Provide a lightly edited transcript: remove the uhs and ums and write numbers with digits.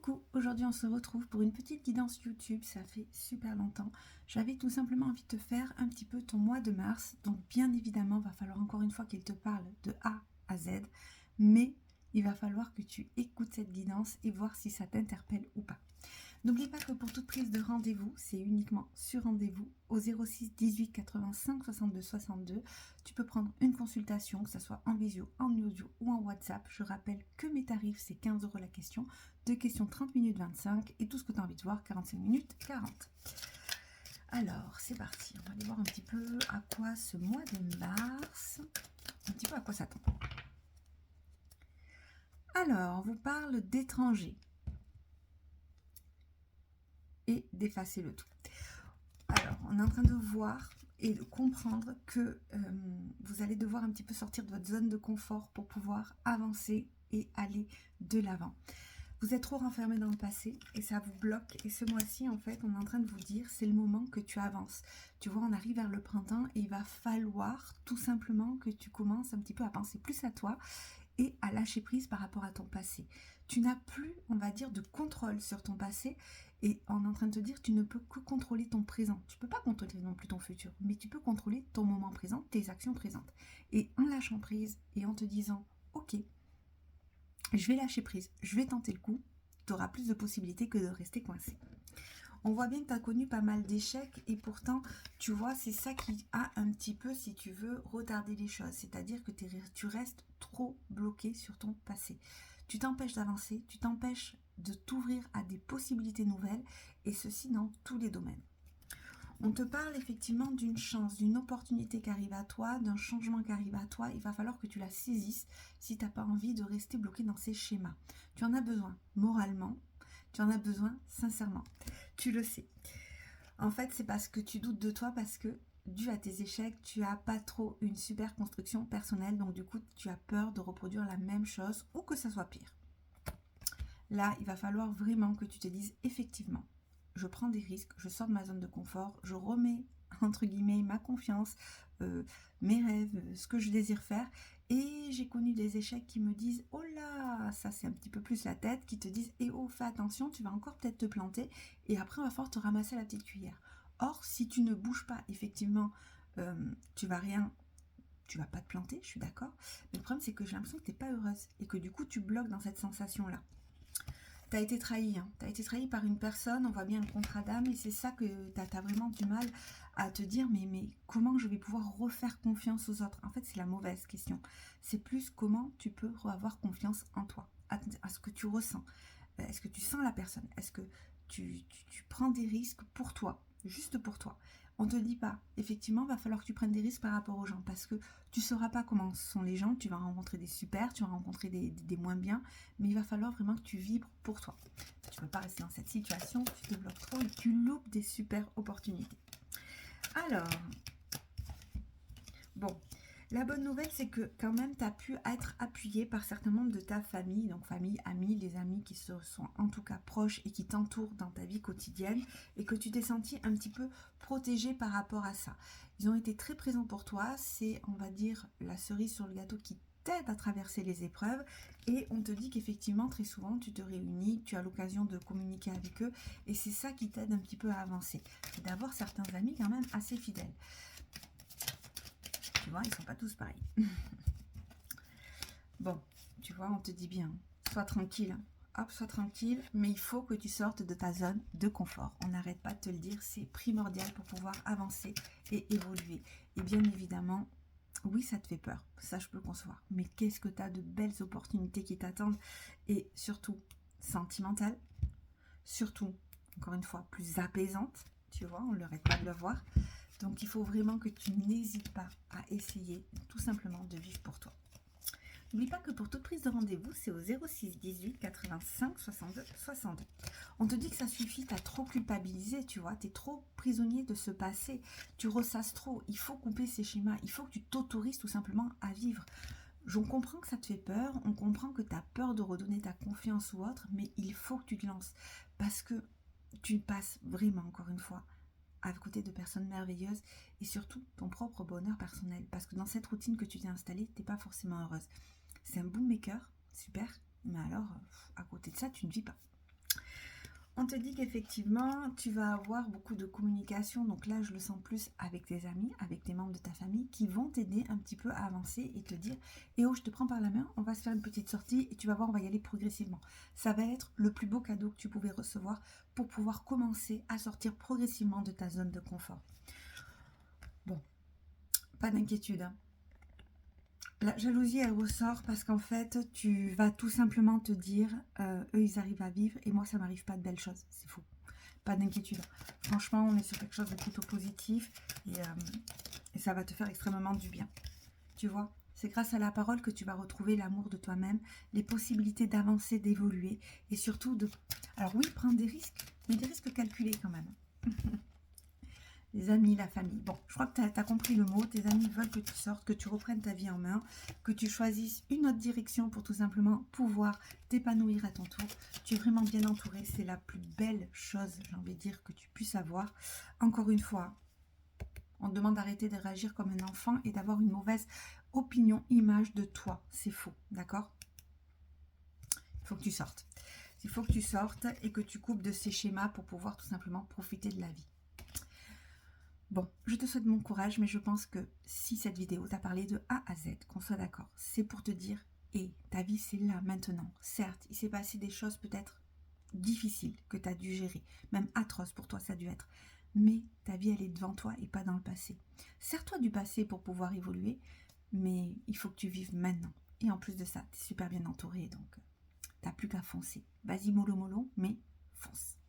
Coucou, aujourd'hui on se retrouve pour une petite guidance YouTube, ça fait super longtemps. J'avais tout simplement envie de te faire un petit peu ton mois de mars, donc bien évidemment va falloir encore une fois qu'il te parle de A à Z, mais il va falloir que tu écoutes cette guidance et voir si ça t'interpelle ou pas. N'oublie pas que pour toute prise de rendez-vous, c'est uniquement sur rendez-vous au 06 18 85 62 62. Tu peux prendre une consultation, que ce soit en visio, en audio ou en WhatsApp. Je rappelle que mes tarifs, c'est 15 € la question. 2 questions 30 minutes 25 et tout ce que tu as envie de voir, 45 minutes 40. Alors, c'est parti. On va aller voir un petit peu à quoi ce mois de mars, un petit peu à quoi ça tombe. Alors, on vous parle d'étrangers et d'effacer le tout. Alors, on est en train de voir et de comprendre que vous allez devoir un petit peu sortir de votre zone de confort pour pouvoir avancer et aller de l'avant. Vous êtes trop renfermé dans le passé et ça vous bloque. Et ce mois-ci, en fait, on est en train de vous dire, c'est le moment que tu avances. Tu vois, on arrive vers le printemps et il va falloir tout simplement que tu commences un petit peu à penser plus à toi et à lâcher prise par rapport à ton passé. Tu n'as plus, on va dire, de contrôle sur ton passé et on est en train de te dire tu ne peux que contrôler ton présent. Tu ne peux pas contrôler non plus ton futur, mais tu peux contrôler ton moment présent, tes actions présentes. Et en lâchant prise et en te disant ok, je vais lâcher prise, je vais tenter le coup, tu auras plus de possibilités que de rester coincé. On voit bien que tu as connu pas mal d'échecs et pourtant, tu vois, c'est ça qui a un petit peu, si tu veux, retardé les choses. C'est-à-dire que tu restes trop bloqué sur ton passé. Tu t'empêches d'avancer, tu t'empêches de t'ouvrir à des possibilités nouvelles et ceci dans tous les domaines. On te parle effectivement d'une chance, d'une opportunité qui arrive à toi, d'un changement qui arrive à toi. Il va falloir que tu la saisisses si tu n'as pas envie de rester bloqué dans ces schémas. Tu en as besoin moralement, tu en as besoin sincèrement. Tu le sais. En fait, c'est parce que tu doutes de toi, parce que dû à tes échecs, tu n'as pas trop une super construction personnelle. Donc du coup, tu as peur de reproduire la même chose ou que ça soit pire. Là, il va falloir vraiment que tu te dises effectivement, je prends des risques, je sors de ma zone de confort, je remets entre guillemets ma confiance, mes rêves, ce que je désire faire. Et j'ai connu des échecs qui me disent oh là, ça c'est un petit peu plus la tête, qui te disent eh oh, fais attention, tu vas encore peut-être te planter et après on va falloir te ramasser la petite cuillère. Or si tu ne bouges pas, effectivement, tu vas pas te planter, je suis d'accord, mais le problème c'est que j'ai l'impression que tu n'es pas heureuse et que du coup tu bloques dans cette sensation là. Tu as été trahi, hein. Tu as été trahi par une personne, on voit bien le contrat d'âme, et c'est ça que tu as vraiment du mal à te dire, mais comment je vais pouvoir refaire confiance aux autres? En fait, c'est la mauvaise question. C'est plus comment tu peux avoir confiance en toi, à ce que tu ressens. Est-ce que tu sens la personne? Est-ce que tu prends des risques pour toi, juste pour toi? On ne te dit pas, effectivement, il va falloir que tu prennes des risques par rapport aux gens, parce que tu ne sauras pas comment sont les gens, tu vas rencontrer des super, tu vas rencontrer des moins bien, mais il va falloir vraiment que tu vibres pour toi. Tu ne peux pas rester dans cette situation, tu te bloques trop et tu loupes des super opportunités. Alors, bon, la bonne nouvelle, c'est que quand même, tu as pu être appuyé par certains membres de ta famille, donc famille, amis, les amis qui se sont en tout cas proches et qui t'entourent dans ta vie quotidienne, et que tu t'es senti un petit peu protégé par rapport à ça. Ils ont été très présents pour toi, c'est, on va dire, la cerise sur le gâteau qui t'aide à traverser les épreuves, et on te dit qu'effectivement, très souvent, tu te réunis, tu as l'occasion de communiquer avec eux, et c'est ça qui t'aide un petit peu à avancer, et d'avoir certains amis quand même assez fidèles. Tu vois, ils ne sont pas tous pareils. Bon, tu vois, on te dit bien, sois tranquille. Hop, sois tranquille, mais il faut que tu sortes de ta zone de confort. On n'arrête pas de te le dire, c'est primordial pour pouvoir avancer et évoluer. Et bien évidemment, oui, ça te fait peur, ça je peux le concevoir. Mais qu'est-ce que tu as de belles opportunités qui t'attendent, et surtout sentimentales, surtout, encore une fois, plus apaisantes. Tu vois, on ne l'arrête pas de le voir. Donc il faut vraiment que tu n'hésites pas à essayer tout simplement de vivre pour toi. N'oublie pas que pour toute prise de rendez-vous, c'est au 06 18 85 62 62. On te dit que ça suffit, tu as trop culpabilisé, tu vois, tu es trop prisonnier de ce passé, tu ressasses trop, il faut couper ces schémas, il faut que tu t'autorises tout simplement à vivre. On comprend que ça te fait peur, on comprend que tu as peur de redonner ta confiance ou autre, mais il faut que tu te lances parce que tu passes vraiment, encore une fois, à côté de personnes merveilleuses et surtout ton propre bonheur personnel. Parce que dans cette routine que tu t'es installée, tu n'es pas forcément heureuse. C'est un boommaker, super, mais alors, à côté de ça, tu ne vis pas. On te dit qu'effectivement, tu vas avoir beaucoup de communication. Donc là, je le sens plus avec tes amis, avec tes membres de ta famille qui vont t'aider un petit peu à avancer et te dire « Eh oh, je te prends par la main, on va se faire une petite sortie et tu vas voir, on va y aller progressivement. » Ça va être le plus beau cadeau que tu pouvais recevoir pour pouvoir commencer à sortir progressivement de ta zone de confort. Bon, pas d'inquiétude, hein. La jalousie, elle ressort parce qu'en fait, tu vas tout simplement te dire, eux, ils arrivent à vivre et moi, ça m'arrive pas de belles choses. C'est faux. Pas d'inquiétude. Franchement, on est sur quelque chose de plutôt positif et ça va te faire extrêmement du bien. Tu vois, c'est grâce à la parole que tu vas retrouver l'amour de toi-même, les possibilités d'avancer, d'évoluer et surtout de... Alors oui, prendre des risques, mais des risques calculés quand même. Les amis, la famille. Bon, je crois que tu as compris le mot. Tes amis veulent que tu sortes, que tu reprennes ta vie en main, que tu choisisses une autre direction pour tout simplement pouvoir t'épanouir à ton tour. Tu es vraiment bien entouré. C'est la plus belle chose, j'ai envie de dire, que tu puisses avoir. Encore une fois, on te demande d'arrêter de réagir comme un enfant et d'avoir une mauvaise opinion, image de toi. C'est faux, d'accord? Il faut que tu sortes. Il faut que tu sortes et que tu coupes de ces schémas pour pouvoir tout simplement profiter de la vie. Bon, je te souhaite bon courage, mais je pense que si cette vidéo t'a parlé de A à Z, qu'on soit d'accord, c'est pour te dire, et ta vie c'est là maintenant. Certes, il s'est passé des choses peut-être difficiles que tu as dû gérer, même atroces pour toi ça a dû être, mais ta vie elle est devant toi et pas dans le passé. Sers-toi du passé pour pouvoir évoluer, mais il faut que tu vives maintenant. Et en plus de ça, tu es super bien entouré, donc t'as plus qu'à foncer. Vas-y mollo mollo, mais fonce.